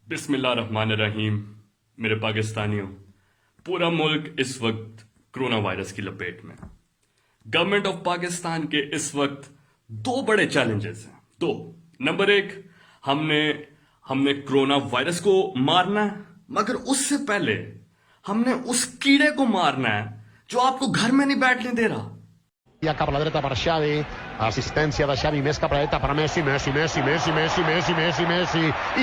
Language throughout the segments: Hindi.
बिस्मिल्लाहिर्रहमानिर्रहीम। मेरे पाकिस्तानियों, पूरा मुल्क इस वक्त कोरोना वायरस की लपेट में। गवर्नमेंट ऑफ पाकिस्तान के इस वक्त दो बड़े चैलेंजेस हैं। दो, नंबर एक, हमने हमने कोरोना वायरस को मारना है, मगर उससे पहले हमने उस कीड़े को मारना है जो आपको घर में नहीं बैठने दे रहा। Cap a la dreta per Xavi, assistència de Xavi, més cap a la dreta per Messi, Messi,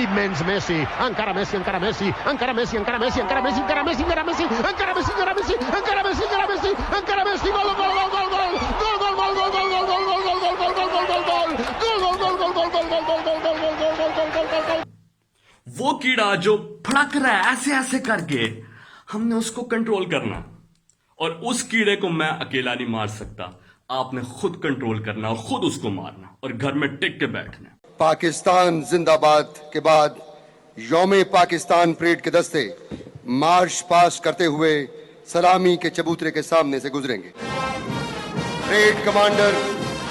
immens Messi, encara Messi, encara Messi, encara Messi, encara Messi, encara Messi, encara Messi, encara Messi, encara Messi, encara Messi, encara Messi, encara Messi, encara Messi, gol, gol, gol, gol, gol, gol, gol, gol, gol, gol, gol, gol, gol, gol, gol, gol, gol, gol, gol, वो कीड़ा जो फड़क रहा है ऐसे ऐसे करके, हमने उसको कंट्रोल करना, और उस कीड़े को मैं अकेला नहीं मार सकता। आपने खुद कंट्रोल करना और खुद उसको मारना और घर में टिक के बैठना। पाकिस्तान जिंदाबाद के बाद यौम पाकिस्तान परेड के दस्ते मार्च पास करते हुए सलामी के चबूतरे के सामने से गुजरेंगे। परेड कमांडर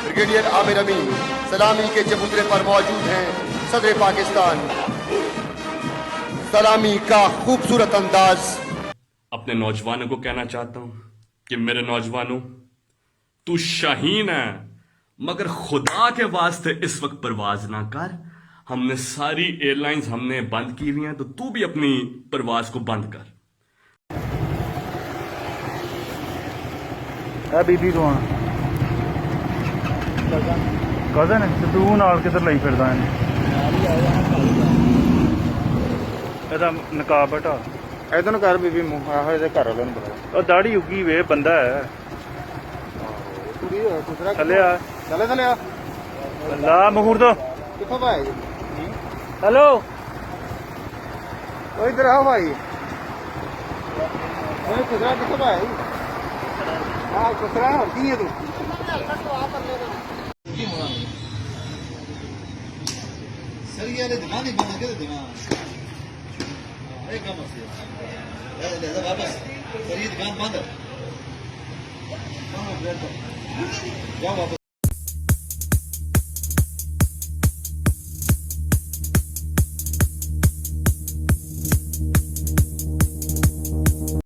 ब्रिगेडियर आमिर अमीन सलामी के चबूतरे पर मौजूद हैं। सदर पाकिस्तान सलामी का खूबसूरत अंदाज। अपने नौजवानों को कहना चाहता हूं कि मेरे नौजवानों, तू शाहीन है, मगर खुदा के वास्ते इस वक्त परवाज ना कर। हमने सारी एयरलाइंस हमने बंद की हुई हैं, तो तू भी अपनी परवाज को बंद कर। बीबी कौन कजन है ते तू नाल किधर ਲਈ ਫਿਰਦਾ ਇਹਦਾ ਨਕਾਬ ਹਟਾ ਇਦਾਂ ਕਰ ਬੀਬੀ ਮੂੰਹ ਆਹ ਇਹਦੇ ਘਰ ਵਾਲਿਆਂ ਨੂੰ ਬੁਲਾ। ਉਹ ਦਾੜੀ ਉੱਗੀ ਵੇ ਬੰਦਾ ਹੈ ਕੁੜੀ ਦੂਸਰਾ ਥੱਲੇ ਆ ਥੱਲੇ ਆ ਲਾ ਮਹੂਰ ਤੋਂ ਕਿੱਥੋਂ ਭਾਈ? ਹੈਲੋ ਉਹ ਇਧਰ ਆਓ ਭਾਈ। ਉਹ ਕੁਦਰਾ ਕਿੱਥੋਂ ਭਾਈ? ਹਾਂ ਕੁਦਰਾ ਕੀ ਹੈ ਤੂੰ? सर ये दुकान ही बंद कर दुकान एक काम से वापस सर ये दुकान बंद है जाओ वापस।